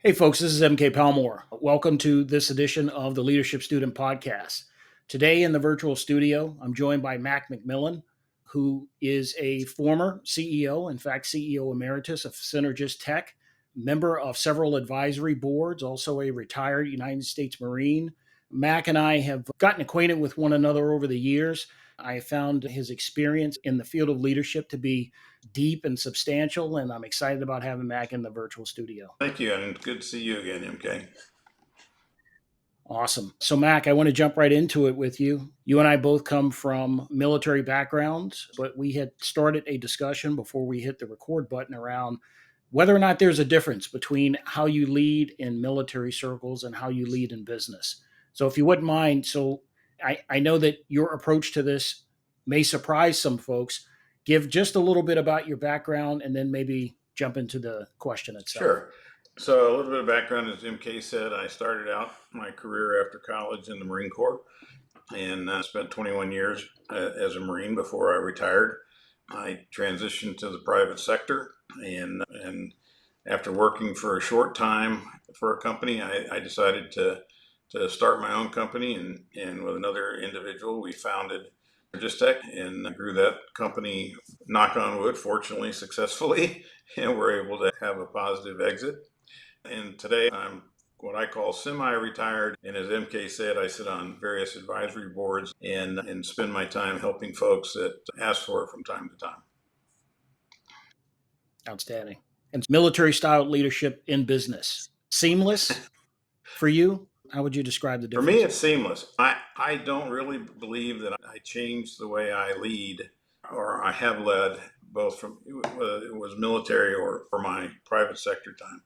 Hey, folks, this is MK Palmore. Welcome to this edition of the Leadership Student Podcast. Today in the virtual studio, I'm joined by Mac McMillan, who is a former CEO, in fact, CEO Emeritus of Synergist Tech, member of several advisory boards, also a retired United States Marine. Mac and I have gotten acquainted with one another over the years. I found his experience in the field of leadership to be deep and substantial, and I'm excited about having Mac in the virtual studio. Thank you, and good to see you again, MK. Awesome. So, Mac, I want to jump right into it with you. You and I both come from military backgrounds, but we had started a discussion before we hit the record button around whether or not there's a difference between how you lead in military circles and how you lead in business. So, if you wouldn't mind, I know that your approach to this may surprise some folks. Give just a little bit about your background and then maybe jump into the question itself. Sure. So, a little bit of background, as MK said, I started out my career after college in the Marine Corps and spent 21 years as a Marine before I retired. I transitioned to the private sector, and after working for a short time for a company, I decided to start my own company, and with another individual, we founded Synergist Tech and grew that company, knock on wood, fortunately, successfully, and we're able to have a positive exit. And today I'm what I call semi-retired. And as MK said, I sit on various advisory boards and spend my time helping folks that ask for it from time to time. Outstanding. And military style leadership in business. Seamless for you? How would you describe the For difference? me, it's seamless. I don't really believe that I changed the way I lead, or I have led, both from whether it was military or for my private sector time.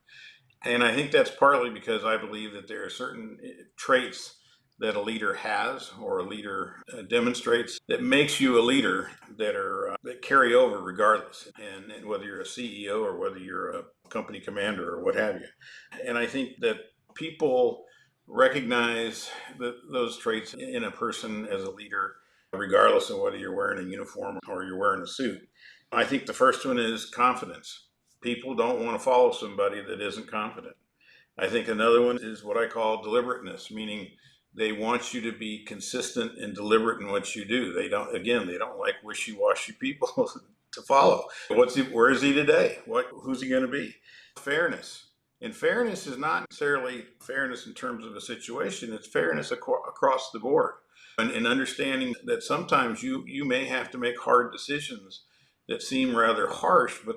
And I think that's partly because I believe that there are certain traits that a leader has or a leader demonstrates that makes you a leader that carry over regardless, and whether you're a CEO or whether you're a company commander or what have you. And I think that people recognize those traits in a person as a leader, regardless of whether you're wearing a uniform or you're wearing a suit. I think the first one is confidence. People don't want to follow somebody that isn't confident. I think another one is what I call deliberateness, meaning they want you to be consistent and deliberate in what you do. They don't like wishy-washy people to follow. Where is he today? Who's he going to be? Fairness. And fairness is not necessarily fairness in terms of a situation. It's fairness across the board. And understanding that sometimes you may have to make hard decisions that seem rather harsh, but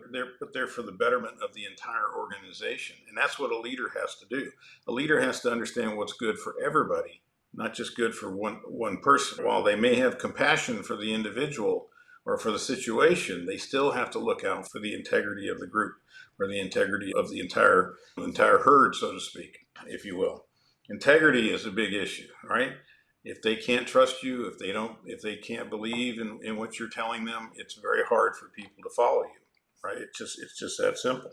they're for the betterment of the entire organization. And that's what a leader has to do. A leader has to understand what's good for everybody, not just good for one person. While they may have compassion for the individual or for the situation, they still have to look out for the integrity of the group, or the integrity of the entire herd, so to speak, if you will. Integrity is a big issue, right? If they can't trust you, if they can't believe in what you're telling them, it's very hard for people to follow you, right? It's just that simple.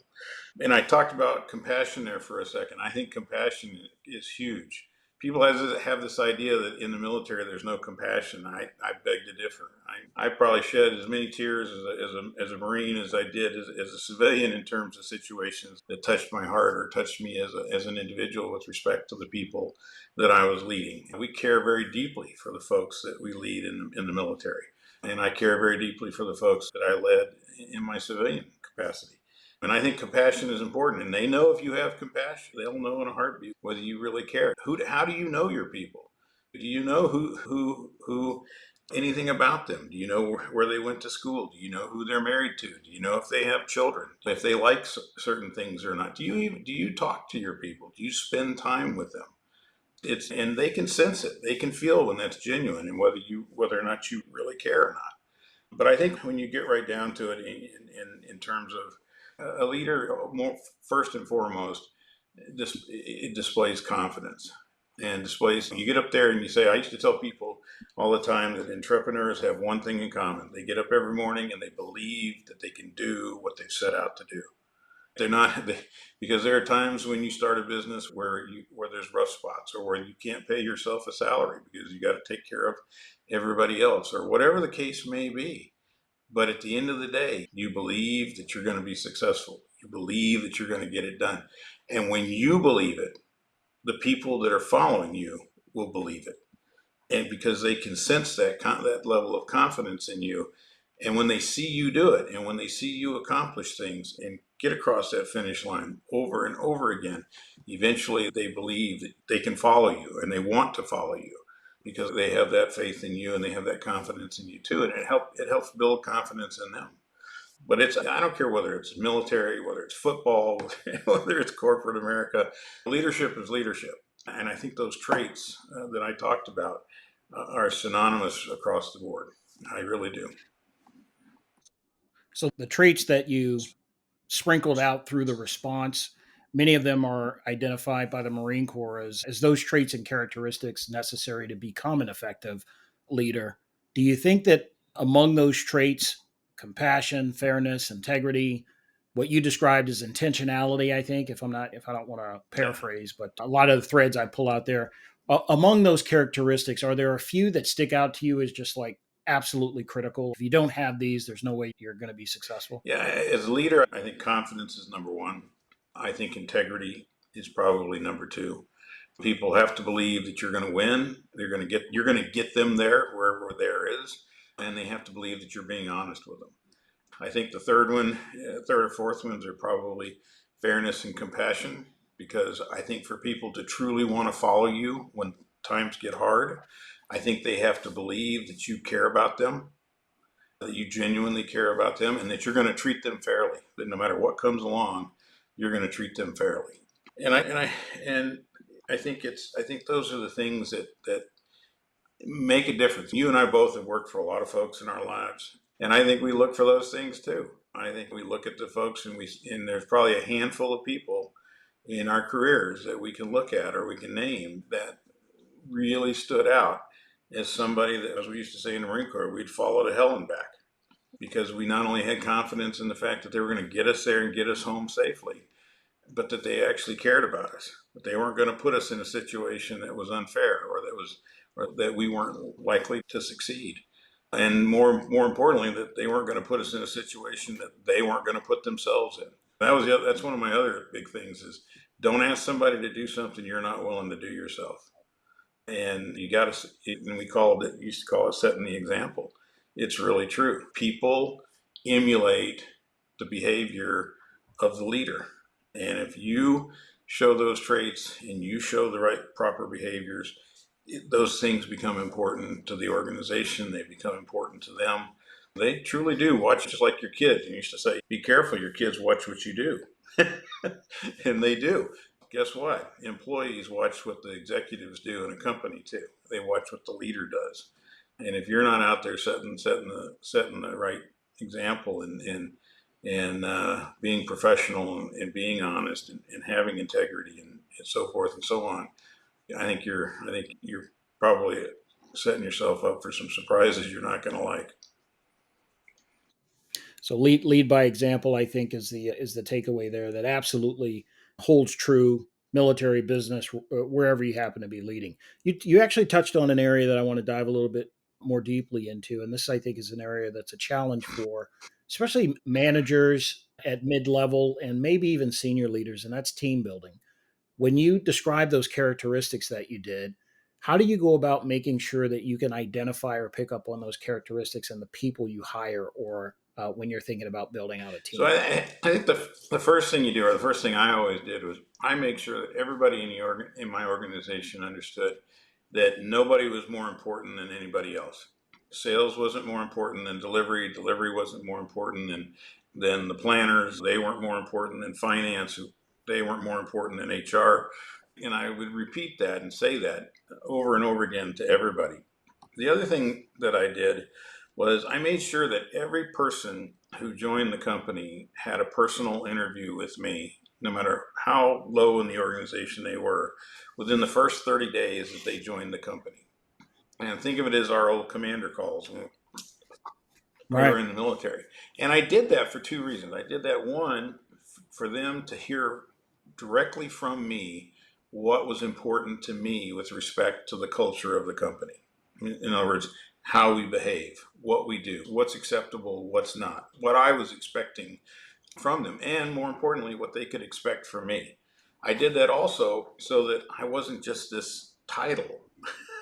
And I talked about compassion there for a second. I think compassion is huge. People have this idea that in the military there's no compassion. I beg to differ. I probably shed as many tears as a Marine as I did as a civilian in terms of situations that touched my heart or touched me as an individual with respect to the people that I was leading. We care very deeply for the folks that we lead in the military. And I care very deeply for the folks that I led in my civilian capacity. And I think compassion is important. And they know if you have compassion, they'll know in a heartbeat whether you really care. How do you know your people? Do you know who anything about them? Do you know where they went to school? Do you know who they're married to? Do you know if they have children? If they like certain things or not? Do you talk to your people? Do you spend time with them? And they can sense it. They can feel when that's genuine, and whether or not you really care or not. But I think when you get right down to it, in terms of a leader, first and foremost, it displays confidence and displays. You get up there and you say, I used to tell people all the time that entrepreneurs have one thing in common. They get up every morning and they believe that they can do what they've set out to do. Because there are times when you start a business where there's rough spots, or where you can't pay yourself a salary because you got to take care of everybody else, or whatever the case may be. But at the end of the day, you believe that you're going to be successful. You believe that you're going to get it done. And when you believe it, the people that are following you will believe it. And because they can sense that level of confidence in you. And when they see you do it, and when they see you accomplish things and get across that finish line over and over again, eventually they believe that they can follow you and they want to follow you because they have that faith in you and they have that confidence in you too. And it helps build confidence in them. But I don't care whether it's military, whether it's football, whether it's corporate America, leadership is leadership. And I think those traits that I talked about are synonymous across the board. I really do. So the traits that you sprinkled out through the response, many of them are identified by the Marine Corps as those traits and characteristics necessary to become an effective leader. Do you think that among those traits, compassion, fairness, integrity, what you described as intentionality, I think, if I don't want to Yeah. paraphrase, but a lot of the threads I pull out there, among those characteristics, are there a few that stick out to you as just like absolutely critical? If you don't have these, there's no way you're going to be successful. Yeah. As a leader, I think confidence is number one. I think integrity is probably number two. People have to believe that you're going to win. You're going to get them there wherever there is. And they have to believe that you're being honest with them. I think the third or fourth ones are probably fairness and compassion, because I think for people to truly want to follow you when times get hard, I think they have to believe that you care about them, that you genuinely care about them, and that you're going to treat them fairly. That no matter what comes along, you're going to treat them fairly. And I think those are the things that make a difference. You and I both have worked for a lot of folks in our lives, and I think we look for those things too. I think we look at the folks and there's probably a handful of people in our careers that we can look at or we can name that really stood out as somebody that, as we used to say in the Marine Corps, we'd follow to hell and back, because we not only had confidence in the fact that they were going to get us there and get us home safely, but that they actually cared about us. That they weren't going to put us in a situation that was unfair or that we weren't likely to succeed. And more importantly, that they weren't going to put us in a situation that they weren't going to put themselves in. That's one of my other big things is don't ask somebody to do something you're not willing to do yourself. And you got to, and used to call it setting the example. It's really true. People emulate the behavior of the leader. And if you show those traits and you show the right proper behaviors, those things become important to the organization. They become important to them. They truly do watch, just like your kids. You used to say, be careful, your kids watch what you do. And they do. Guess what? Employees watch what the executives do in a company too. They watch what the leader does. And if you're not out there setting the right example and being professional and being honest and having integrity and so forth and so on, I think you're probably setting yourself up for some surprises you're not going to like. So lead by example, I think, is the takeaway there. That absolutely holds true. Military, business, wherever you happen to be leading. You actually touched on an area that I want to dive a little bit more deeply into, and this I think is an area that's a challenge for especially managers at mid level and maybe even senior leaders, and that's team building. When you describe those characteristics that you did, how do you go about making sure that you can identify or pick up on those characteristics and the people you hire, or when you're thinking about building out a So team? I think the first thing you do, or the first thing I always did, was I make sure that everybody in my organization understood that nobody was more important than anybody else. Sales wasn't more important than delivery. Delivery wasn't more important than the planners. They weren't more important than finance. They weren't more important than HR. And I would repeat that and say that over and over again to everybody. The other thing that I did was I made sure that every person who joined the company had a personal interview with me, no matter how low in the organization they were, within the first 30 days that they joined the company. And think of it as our old commander calls when we were Right. in the military. And I did that for two reasons. I did that, one, for them to hear directly from me what was important to me with respect to the culture of the company. In other words, how we behave, what we do, what's acceptable, what's not, what I was expecting from them, and more importantly, what they could expect from me. I did that also so that I wasn't just this title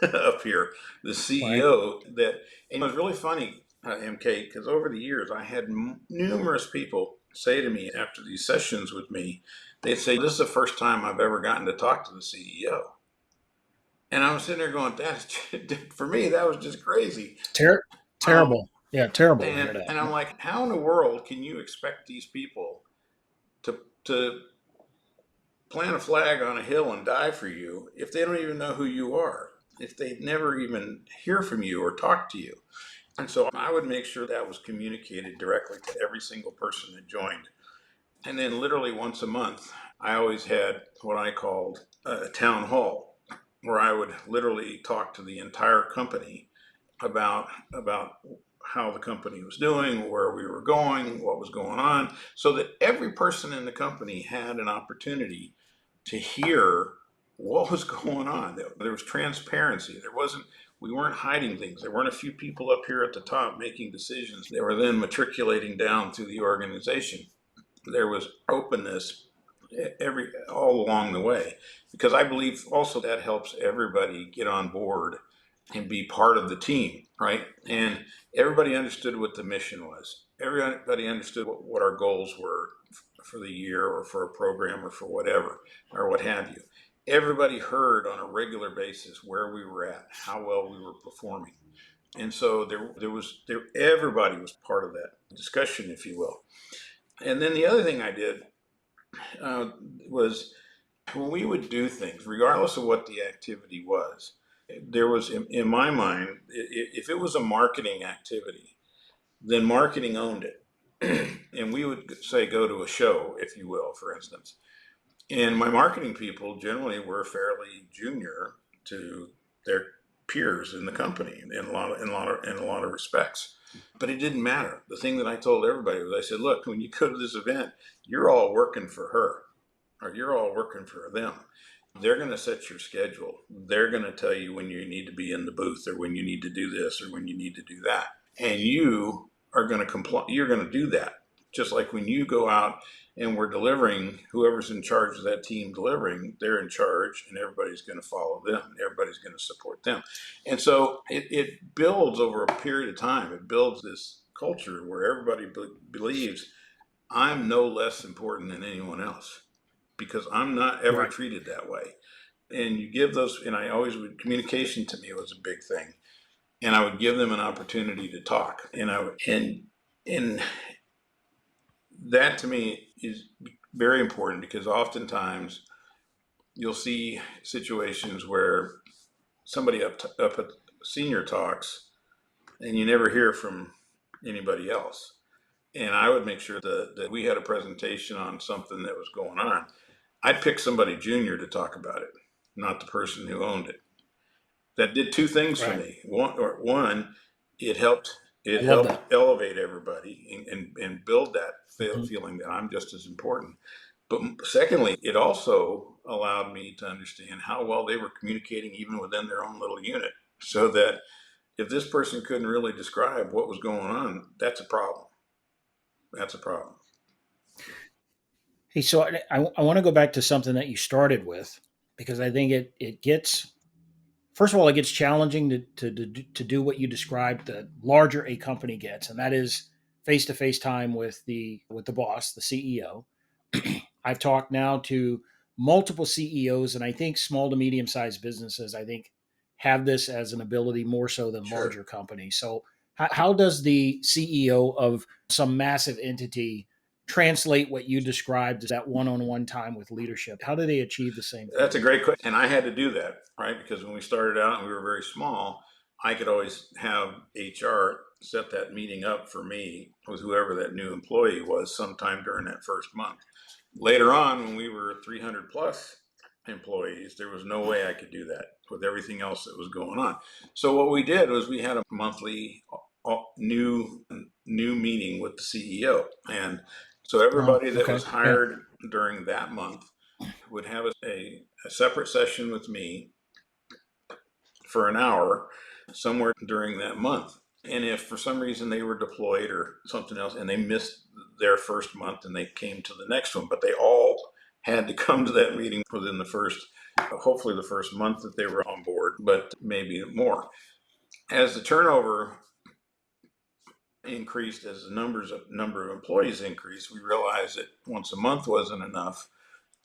up here, the Right. CEO. That and it was really funny, MK, because over the years I had numerous people say to me after these sessions with me, they'd say, "This is the first time I've ever gotten to talk to the CEO." And I was sitting there going, "That's for me. That was just crazy." Ter- Um, Terrible. Yeah, terrible to hear and that. and I'm like, how in the world can you expect these people to plant a flag on a hill and die for you if they don't even know who you are, if they never even hear from you or talk to you? And so I would make sure that was communicated directly to every single person that joined. And then literally once a month, I always had what I called a town hall where I would literally talk to the entire company about how the company was doing, where we were going, what was going on, so that every person in the company had an opportunity to hear what was going on. There was transparency. We weren't hiding things. There weren't a few people up here at the top making decisions that were then matriculating down through the organization. There was openness all along the way, because I believe also that helps everybody get on board and be part of the team, right? And everybody understood what the mission was. Everybody understood what our goals were for the year or for a program or for whatever or what have you. Everybody heard on a regular basis where we were at, how well we were performing. And so everybody was part of that discussion, if you will. And then the other thing I did uh, was when we would do things, regardless of what the activity was, there was, in my mind, if it was a marketing activity, then marketing owned it. And we would say, go to a show, if you will, for instance. And my marketing people generally were fairly junior to their peers in the company in a lot of respects. But it didn't matter. The thing that I told everybody was, I said, look, when you go to this event, you're all working for her, or you're all working for them. They're going to set your schedule. They're going to tell you when you need to be in the booth, or when you need to do this, or when you need to do that. And you are going to comply. You're going to do that. Just like when you go out and we're delivering, whoever's in charge of that team delivering, they're in charge, and everybody's going to follow them. Everybody's going to support them. And so it builds over a period of time. It builds this culture where everybody believes I'm no less important than anyone else, because I'm not ever Right. treated that way. And you give those, and I always would, communication to me was a big thing. And I would give them an opportunity to talk. And that to me is very important, because oftentimes you'll see situations where somebody up at senior talks and you never hear from anybody else. And I would make sure that we had a presentation on something that was going on. I'd pick somebody junior to talk about it, not the person who owned it. That did two things for Right. me. One, it helped I love that. elevate everybody and build that Mhm. feeling that I'm just as important. But secondly, it also allowed me to understand how well they were communicating even within their own little unit. So that if this person couldn't really describe what was going on, that's a problem. That's a problem. Hey, so I want to go back to something that you started with, because I think it gets, first of all, it gets challenging to do what you described, the larger a company gets, and that is face to face time with the boss, the CEO. I've talked now to multiple CEOs, and I think small to medium sized businesses, I think, have this as an ability more so than Sure. larger companies. So, how does the CEO of some massive entity translate what you described as that one on one time with leadership? How do they achieve the same That's thing? a great question. And I had to do that, right? Because when we started out and we were very small, I could always have HR set that meeting up for me with whoever that new employee was sometime during that first month. Later on, when we were 300 plus employees, there was no way I could do that with everything else that was going on. So what we did was we had a monthly new meeting with the CEO. And so Oh, everybody that okay. was Yeah. hired during that month would have a separate session with me for an hour somewhere during that month. And if for some reason they were deployed or something else and they missed their first month and they came to the next one, but they all had to come to that meeting within the first, hopefully the first month that they were on board, but maybe more. As the turnover increased, as the number of employees increased, we realized that once a month wasn't enough.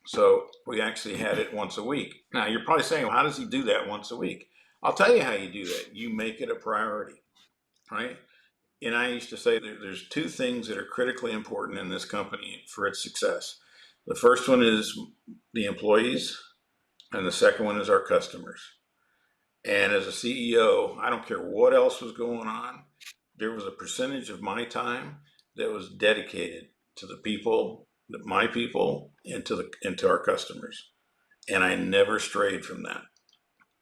So we actually had it once a week. Now you're probably saying, well, how does he do that once a week? I'll tell you how you do that. You make it a priority, right? And I used to say there's two things that are critically important in this company for its success. The first one is the employees, and the second one is our customers. And as a CEO, I don't care what else was going on, there was a percentage of my time that was dedicated to the people, my people, and to our customers. And I never strayed from that.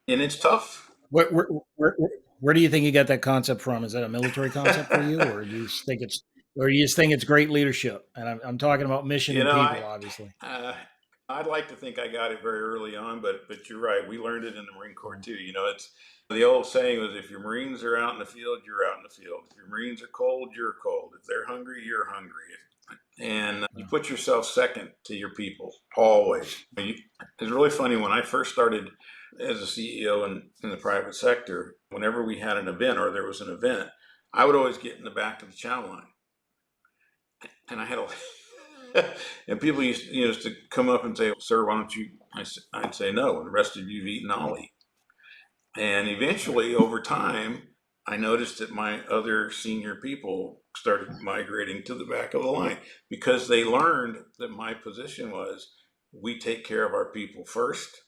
And it's tough. Where do you think you got that concept from? Is that a military concept for you, or you just think it's great leadership? And I'm talking about mission You and know, people, obviously. I'd like to think I got it very early on, but you're right. We learned it in the Marine Corps too. You know, it's the old saying was, if your Marines are out in the field, you're out in the field. If your Marines are cold, you're cold. If they're hungry, you're hungry. And you put yourself second to your people always. It's really funny when I first started as a CEO in the private sector. Whenever we had an event or there was an event, I would always get in the back of the chow line, and I had a and people used to come up and say, "Sir, why don't you?" I'd say no, and the rest of you've eaten Ollie. And eventually, over time, I noticed that my other senior people started migrating to the back of the line because they learned that my position was, we take care of our people first,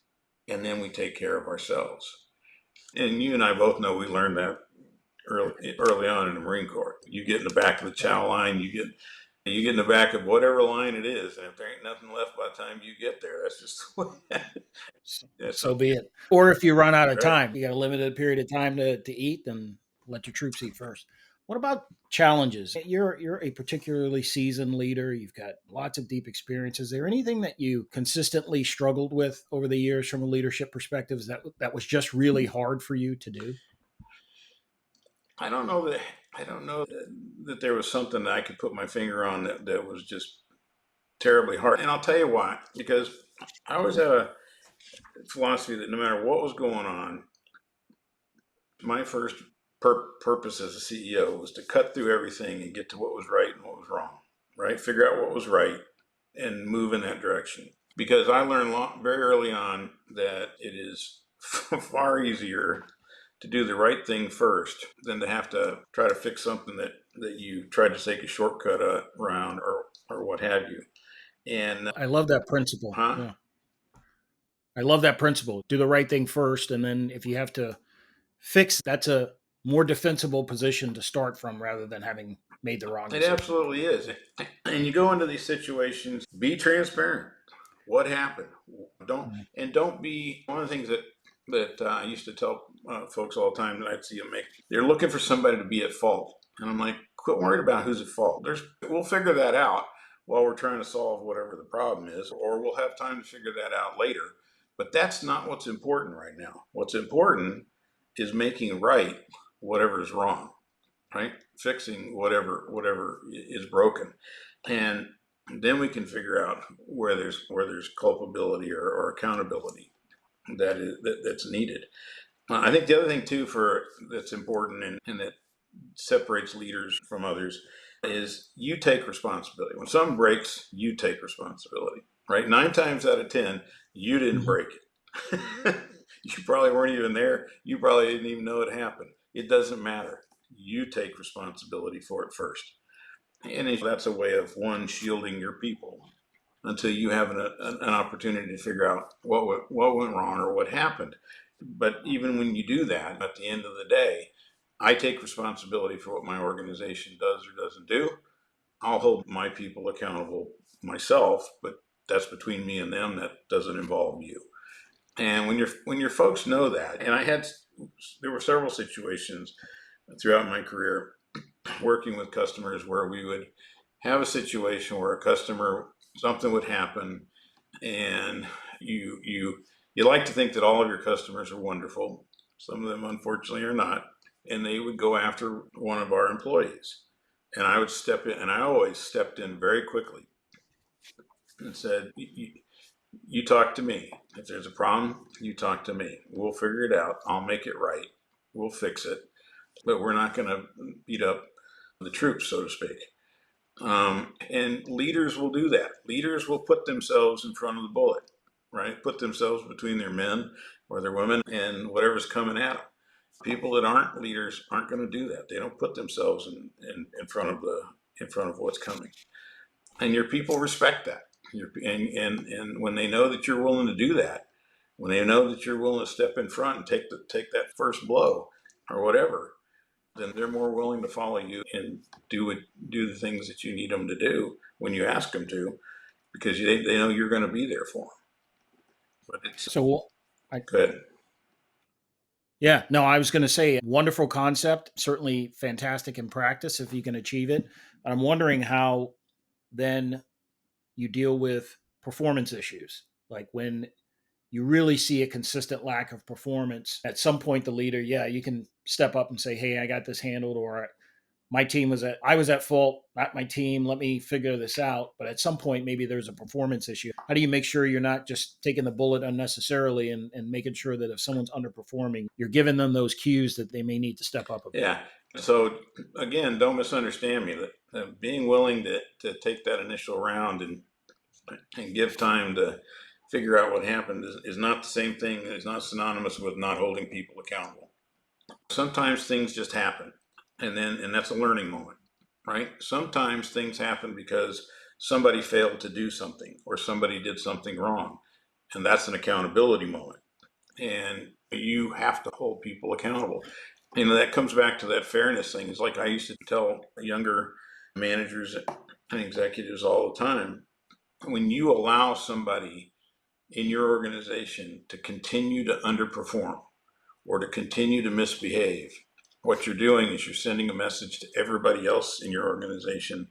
and then we take care of ourselves. And you and I both know we learned that early on in the Marine Corps. You get in the back of the chow line, you get in the back of whatever line it is, and if there ain't nothing left by the time you get there, that's just the way. That's So be it. Or if you run out of right. time, you got a limited period of time to eat, then let your troops eat first. What about challenges? You're a particularly seasoned leader. You've got lots of deep experience. Is there anything that you consistently struggled with over the years from a leadership perspective that was just really hard for you to do? I don't know that that there was something that I could put my finger on that was just terribly hard. And I'll tell you why. Because I always had a philosophy that no matter what was going on, my first purpose as a CEO was to cut through everything and get to what was right and what was wrong. Right, figure out what was right and move in that direction. Because I learned very early on that it is far easier to do the right thing first than to have to try to fix something that you tried to take a shortcut around or what have you. And I love that principle. huh? Yeah. I love that principle. Do the right thing first. And then if you have to fix, that's a more defensible position to start from rather than having made the wrong It decision. absolutely is. And you go into these situations, be transparent. What happened? Don't be one of the things that I used to tell folks all the time that I'd see them make. They're looking for somebody to be at fault, and I'm like, quit worrying about who's at fault. We'll figure that out while we're trying to solve whatever the problem is, or we'll have time to figure that out later. But that's not what's important right now. What's important is making right whatever is wrong, right? Fixing whatever is broken, and then we can figure out where there's culpability or accountability that's needed. I think the other thing too for that's important and that separates leaders from others is you take responsibility. When something breaks, you take responsibility. Right? 9 times out of 10, you didn't Mhm. break it. You probably weren't even there. You probably didn't even know it happened. It doesn't matter. You take responsibility for it first. And that's a way of one, shielding your people until you have an opportunity to figure out what went wrong or what happened. But even when you do that, at the end of the day, I take responsibility for what my organization does or doesn't do. I'll hold my people accountable myself, but that's between me and them. That doesn't involve you. And when your folks know that, and there were several situations throughout my career working with customers where we would have a situation where a customer something would happen, and you like to think that all of your customers are wonderful. Some of them unfortunately are not. and they would go after one of our employees. And I would step in, and I always stepped in very quickly and said, you talk to me. If there's a problem, you talk to me. We'll figure it out. I'll make it right. We'll fix it. But we're not going to beat up the troops, so to speak. And leaders will do that. Leaders will put themselves in front of the bullet, right? Put themselves between their men or their women and whatever's coming at them. People that aren't leaders aren't going to do that. They don't put themselves in front of what's coming. And your people respect that. And when they know that you're willing to do that, when they know that you're willing to step in front and take that first blow or whatever, then they're more willing to follow you and do the things that you need them to do when you ask them to, because they know you're going to be there for them. But it's So good. Yeah, no, I was going to say wonderful concept, certainly fantastic in practice if you can achieve it. I'm wondering how then you deal with performance issues, like when you really see a consistent lack of performance. At some point, the leader, yeah, you can step up and say, "Hey, I got this handled," or I was at fault, not my team. Let me figure this out. But at some point, maybe there's a performance issue. How do you make sure you're not just taking the bullet unnecessarily and making sure that if someone's underperforming, you're giving them those cues that they may need to step up a bit? Yeah. So again, don't misunderstand me. That being willing to take that initial round and give time to figure out what happened is not the same thing. It's not synonymous with not holding people accountable. Sometimes things just happen, and that's a learning moment, right? Sometimes things happen because somebody failed to do something or somebody did something wrong, and that's an accountability moment. And you have to hold people accountable. That comes back to that fairness thing. It's like I used to tell younger managers and executives all the time, when you allow somebody in your organization to continue to underperform or to continue to misbehave, what you're doing is you're sending a message to everybody else in your organization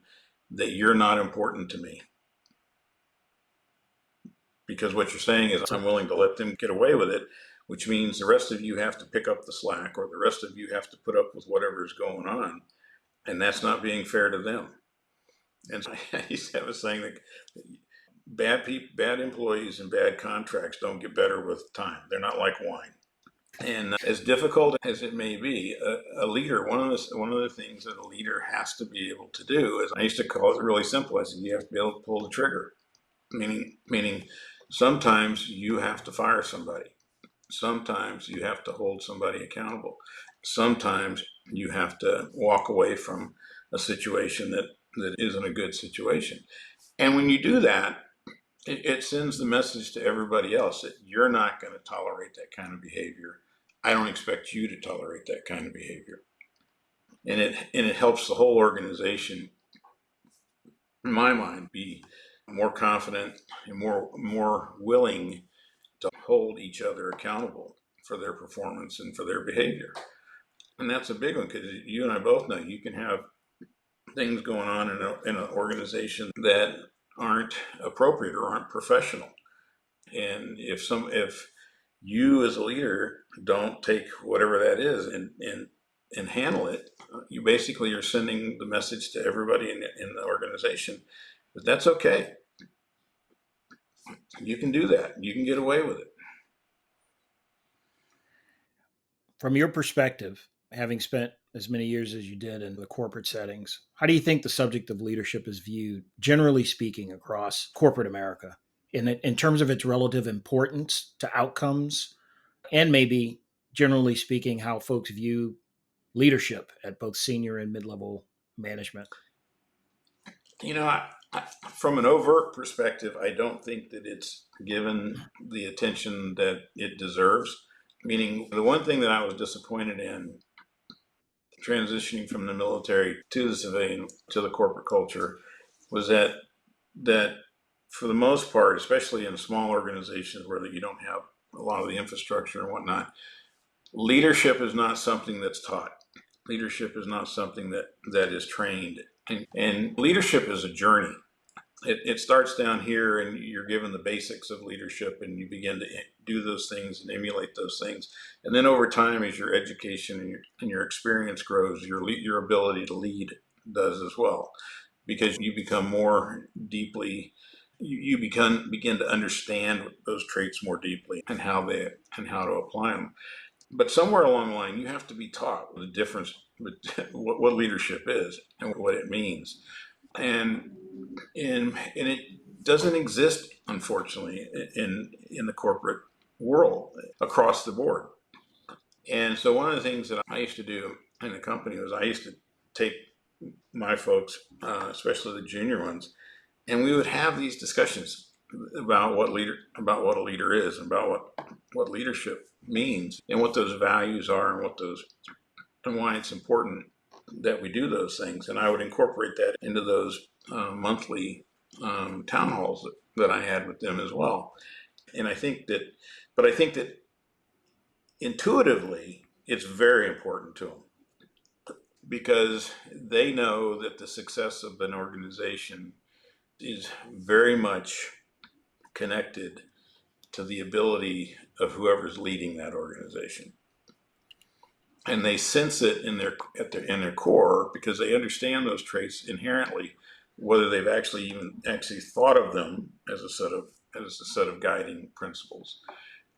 that you're not important to me. Because what you're saying is, I'm willing to let them get away with it, which means the rest of you have to pick up the slack, or the rest of you have to put up with whatever's going on. And that's not being fair to them. And I used to have a saying that bad employees and bad contracts don't get better with time. They're not like wine. And as difficult as it may be, a leader, one of the things that a leader has to be able to do is, I used to call it really simple. I said, you have to be able to pull the trigger. Meaning sometimes you have to fire somebody. Sometimes you have to hold somebody accountable. Sometimes you have to walk away from a situation that isn't a good situation. And when you do that, it sends the message to everybody else that you're not going to tolerate that kind of behavior. I don't expect you to tolerate that kind of behavior. And it helps the whole organization, in my mind, be more confident and more willing to hold each other accountable for their performance and for their behavior. And that's a big one, because you and I both know you can have things going on in an organization that aren't appropriate or aren't professional. And if you as a leader don't take whatever that is and handle it, you basically are sending the message to everybody in the organization. But that's okay. You can do that. You can get away with it. From your perspective, having spent as many years as you did in the corporate settings, how do you think the subject of leadership is viewed, generally speaking, across corporate America in terms of its relative importance to outcomes, and maybe generally speaking, how folks view leadership at both senior and mid-level management? From an overt perspective, I don't think that it's given the attention that it deserves. Meaning, the one thing that I was disappointed in transitioning from the military to the civilian to the corporate culture was that for the most part, especially in small organizations where you don't have a lot of the infrastructure and whatnot, leadership is not something that's taught. Leadership is not something that is trained. And leadership is a journey. it starts down here, and you're given the basics of leadership, and you begin to do those things and emulate those things. And then over time, as your education and your experience grows, your ability to lead does as well, because you become more deeply, you begin to understand those traits more deeply and how to apply them. But somewhere along the line, you have to be taught the difference with what leadership is and what it means. And and it doesn't exist, unfortunately, in the corporate world across the board. And so one of the things that I used to do in the company was I used to take my folks, especially the junior ones, and we would have these discussions about what a leader is, about what leadership means, and what those values are, and why it's important that we do those things. And I would incorporate that into those monthly town halls that I had with them as well. And I think that intuitively, it's very important to them, because they know that the success of an organization is very much connected to the ability of whoever's leading that organization. And they sense it in their core, because they understand those traits inherently, whether they've actually thought of them as a set of guiding principles.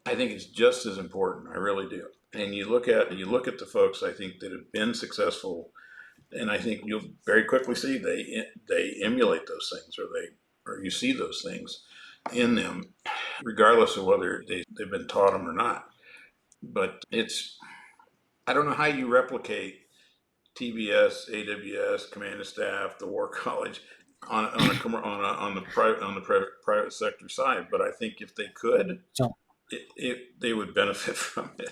I think it's just as important. I really do. And you look at the folks, I think, that have been successful, and I think you'll very quickly see they emulate those things, or you see those things in them, regardless of whether they've been taught them or not. But I don't know how you replicate TBS, AWS, Command and Staff, the War College on the private sector side. But I think if they could, So, they would benefit from it.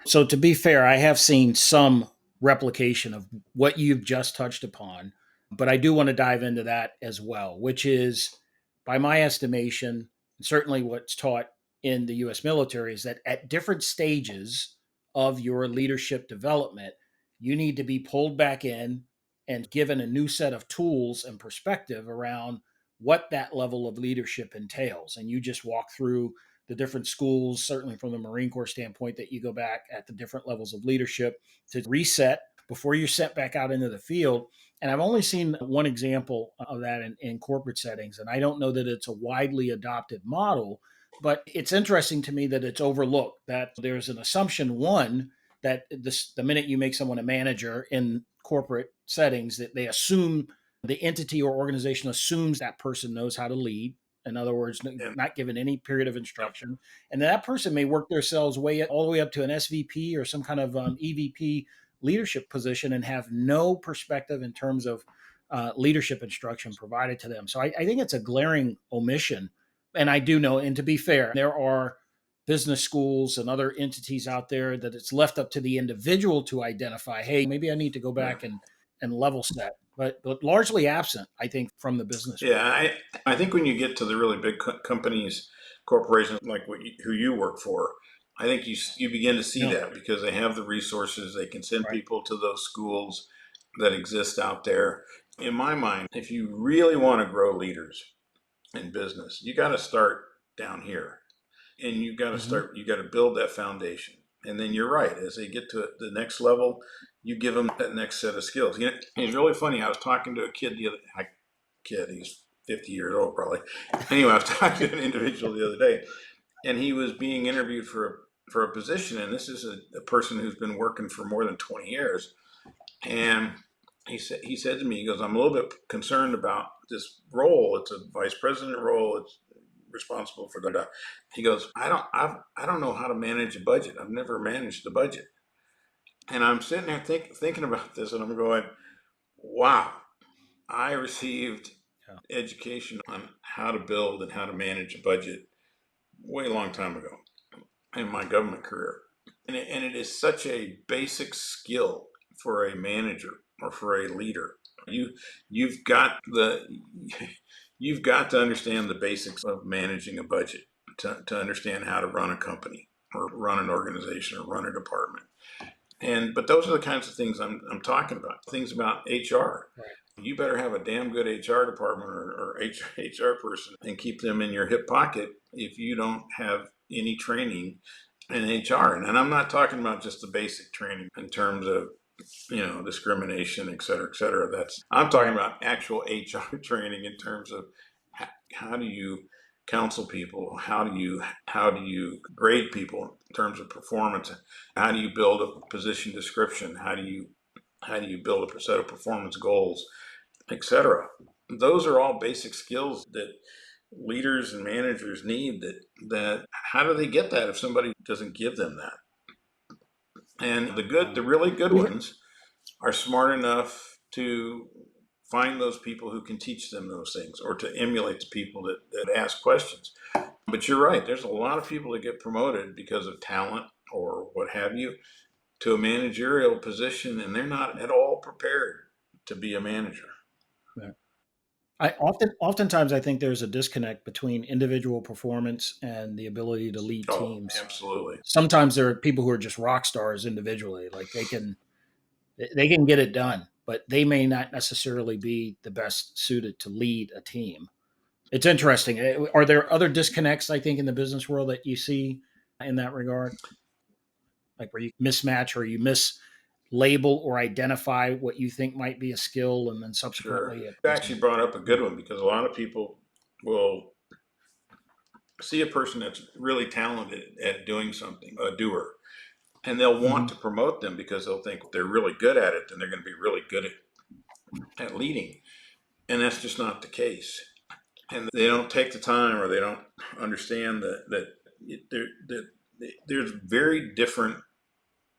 so to be fair, I have seen some replication of what you've just touched upon, but I do want to dive into that as well, which is, by my estimation, certainly what's taught in the US military, is that at different stages of your leadership development, you need to be pulled back in and given a new set of tools and perspective around what that level of leadership entails. And you just walk through the different schools, certainly from the Marine Corps standpoint, that you go back at the different levels of leadership to reset before you're sent back out into the field. And I've only seen one example of that in corporate settings. And I don't know that it's a widely adopted model, but it's interesting to me that it's overlooked, that there's an assumption, one, that the minute you make someone a manager in corporate settings, that they assume the entity or organization assumes that person knows how to lead. In other words, And not given any period of yep, instruction. And that person may work themselves all the way up to an SVP or some kind of EVP leadership position and have no perspective in terms of leadership instruction provided to them. So I think it's a glaring omission. And I do know, and to be fair, there are business schools and other entities out there that it's left up to the individual to identify, hey, maybe I need to go yeah, back and level set, but largely absent, I think, from the business world. yeah. I think when you get to the really big companies, corporations like who you work for, I think you begin to see Yeah, that, because they have the resources. They can send right. people to those schools that exist out there. In my mind, if you really want to grow leaders in business, you got to start down here, and Mm-hmm. you got to build that foundation. And then you're right, as they get to the next level, you give them that next set of skills. It's really funny. I was talking to a kid, he's 50 years old probably. Anyway, I was talking to an individual the other day, and he was being interviewed for a position, and this is a person who's been working for more than 20 years. And he said to me, he goes, I'm a little bit concerned about this role. It's a vice president role. It's responsible for the. He goes, I don't know how to manage a budget. I've never managed a budget. And I'm sitting there thinking about this, and I'm going, wow, I received Yeah. education on how to build and how to manage a budget way long time ago in my government career. And it is such a basic skill for a manager or for a leader. You you've got the you've got to understand the basics of managing a budget to understand how to run a company or run an organization or run a department. But those are the kinds of things I'm talking about. Things about HR. Right. you better have a damn good HR department or HR person and keep them in your hip pocket if you don't have any training in HR. And I'm not talking about just the basic training in terms of, discrimination, et cetera, et cetera. I'm talking about actual HR training in terms of how do you counsel people? How do you grade people in terms of performance? How do you build a position description? How do you build a set of performance goals, etc.? Those are all basic skills that leaders and managers need. That how do they get that if somebody doesn't give them that? And the really good ones are smart enough to find those people who can teach them those things, or to emulate the people that ask questions. But you're right, there's a lot of people that get promoted because of talent or what have you to a managerial position, and they're not at all prepared to be a manager. Yeah. Oftentimes I think there's a disconnect between individual performance and the ability to lead Oh, teams. absolutely. Sometimes there are people who are just rock stars individually, like they can get it done, but they may not necessarily be the best suited to lead a team. It's interesting. Are there other disconnects, I think, in the business world that you see in that regard? Like where you mismatch or you mislabel or identify what you think might be a skill, and then Sure. subsequently it You doesn't. actually brought up a good one, because a lot of people will see a person that's really talented at doing something, a doer, and they'll want Mhm. to promote them because they'll think they're really good at it, then they're going to be really good at leading. And that's just not the case. And they don't take the time, or they don't understand that there's very different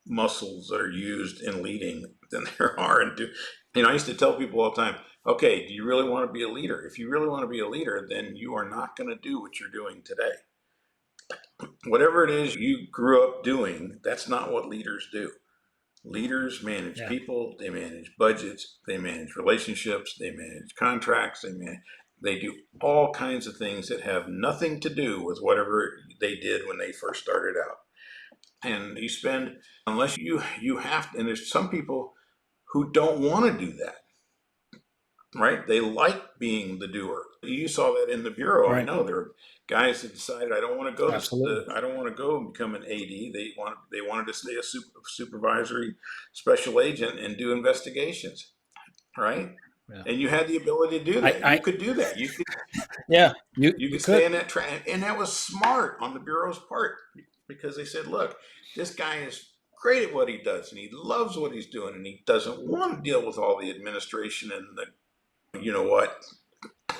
muscles that are used in leading than there are in do. I used to tell people all the time, okay, do you really want to be a leader? If you really want to be a leader, then you are not going to do what you're doing today. Whatever it is you grew up doing, that's not what leaders do. Leaders manage Yeah. people, they manage budgets, they manage relationships, they manage contracts, they do all kinds of things that have nothing to do with whatever they did when they first started out. And you spend, unless you have to, and there's some people who don't want to do that, right? They like being the doer. You saw that in the bureau. I Right. know there are guys that decided, I don't want to go Absolutely. I don't want to go and become an AD. They wanted to stay a supervisory special agent and do investigations, right? Yeah. And you had the ability to do that. You I could do that. yeah, You you could stay could. in that track, and that was smart on the bureau's part, because they said, "Look, this guy is great at what he does, and he loves what he's doing, and he doesn't want to deal with all the administration and the you know what."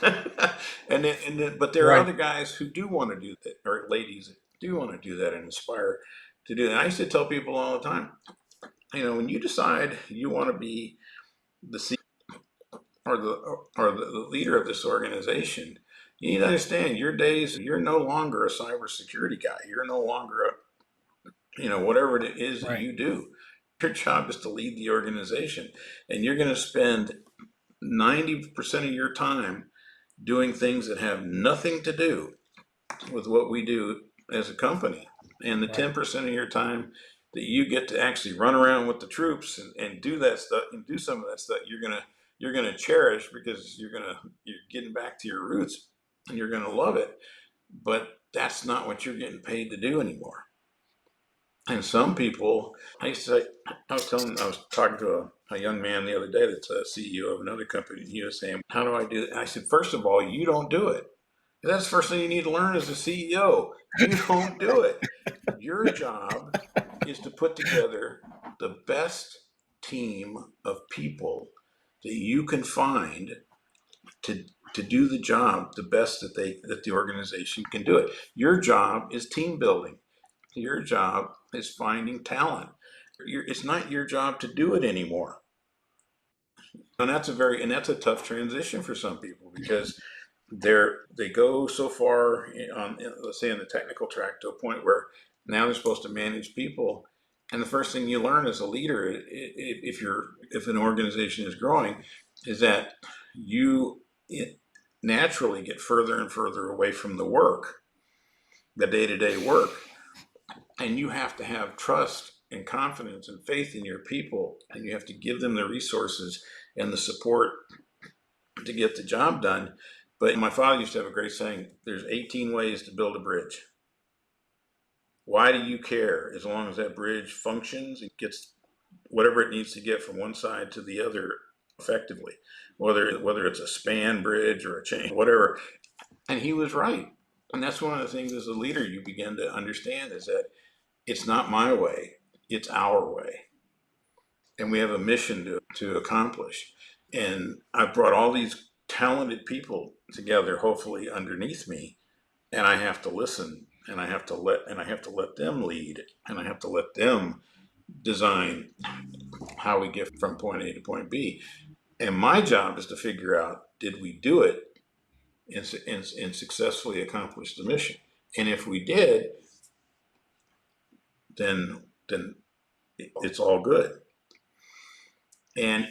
But there are Right. other guys who do want to do that, or ladies that do want to do that and aspire to do that. And I used to tell people all the time, when you decide you want to be the or the leader of this organization, you need to understand your days. You're no longer a cybersecurity guy. You're no longer whatever it is that Right. you do. Your job is to lead the organization, and you're going to spend 90% of your time doing things that have nothing to do with what we do as a company. And the Right. 10% of your time that you get to actually run around with the troops and do that stuff, and do some of that stuff, you're gonna cherish, because you're getting back to your roots, and you're gonna love it. But that's not what you're getting paid to do anymore. And some people, I used to, I was talking to a young man the other day that's a CEO of another company, and he was saying, "How do I do it?" And I said, "First of all, you don't do it. That's the first thing you need to learn as a CEO. You don't do it. Your job is to put together the best team of people that you can find to to do the job the best that the organization can do it. Your job is team building. Your job is finding talent. It's not your job to do it anymore." And that's a tough transition for some people, because they go so far on, let's say, in the technical track, to a point where now they're supposed to manage people. And the first thing you learn as a leader, if an organization is growing, is that you naturally get further and further away from the work, the day-to-day work. And you have to have trust and confidence and faith in your people, and you have to give them the resources and the support to get the job done. But my father used to have a great saying, there's 18 ways to build a bridge. Why do you care? As long as that bridge functions, it gets whatever it needs to get from one side to the other effectively, whether it's a span bridge or a chain, whatever. And he was right. And that's one of the things as a leader you begin to understand is that it's not my way, it's our way. And we have a mission to accomplish. And I've brought all these talented people together, hopefully underneath me, and I have to listen, and I have to let them lead, and I have to let them design how we get from point A to point B. And my job is to figure out, did we do it and successfully accomplish the mission? And if we did, then it's all good. And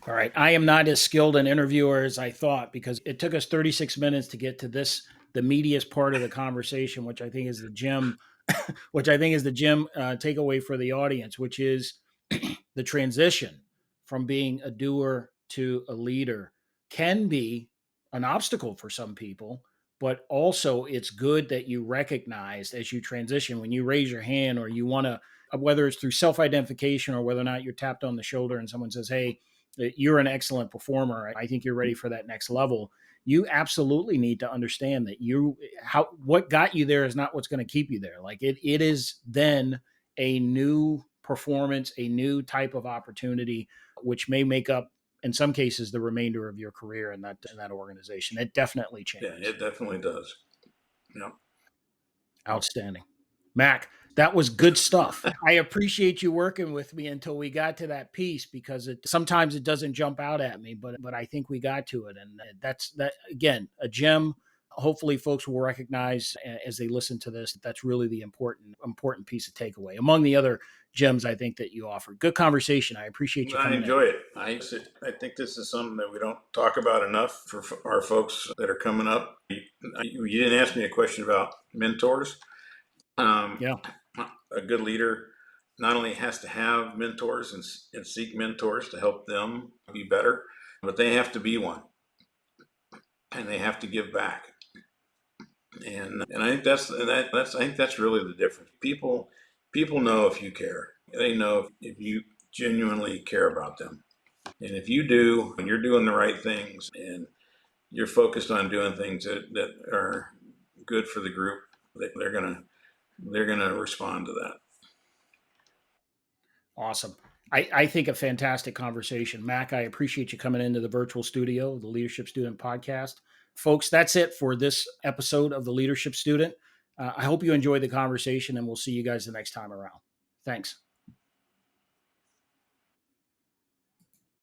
all right, I am not as skilled an interviewer as I thought because it took us 36 minutes to get to this, the meatiest part of the conversation, which I think is the gem, takeaway for the audience, which is the transition from being a doer to a leader can be an obstacle for some people, but also it's good that you recognize as you transition, when you raise your hand or you want to, whether it's through self-identification or whether or not you're tapped on the shoulder and someone says, hey, you're an excellent performer, I think you're ready for that next level. You absolutely need to understand that what got you there is not what's going to keep you there. Like it is then a new performance, a new type of opportunity, which may make up, in some cases, the remainder of your career in that organization. It definitely changes. yeah, it definitely does. Yeah. Outstanding. Mac, that was good stuff. I appreciate you working with me until we got to that piece because sometimes it doesn't jump out at me, but I think we got to it. And that's that again, a gem. Hopefully folks will recognize as they listen to this, that's really the important piece of takeaway among the other gems I think that you offer. Good conversation. I appreciate you coming in. I enjoy it. I think this is something that we don't talk about enough for our folks that are coming up. You didn't ask me a question about mentors. Yeah. A good leader not only has to have mentors and seek mentors to help them be better, but they have to be one, and they have to give back. And I think that's really the difference. People know if you care. They know if you genuinely care about them. And if you do, and you're doing the right things, and you're focused on doing things that are good for the group, they're gonna respond to that. Awesome. I think a fantastic conversation. Mac, I appreciate you coming into the virtual studio, the Leadership Student Podcast. Folks, that's it for this episode of the Leadership Student. I hope you enjoyed the conversation, and we'll see you guys the next time around. Thanks.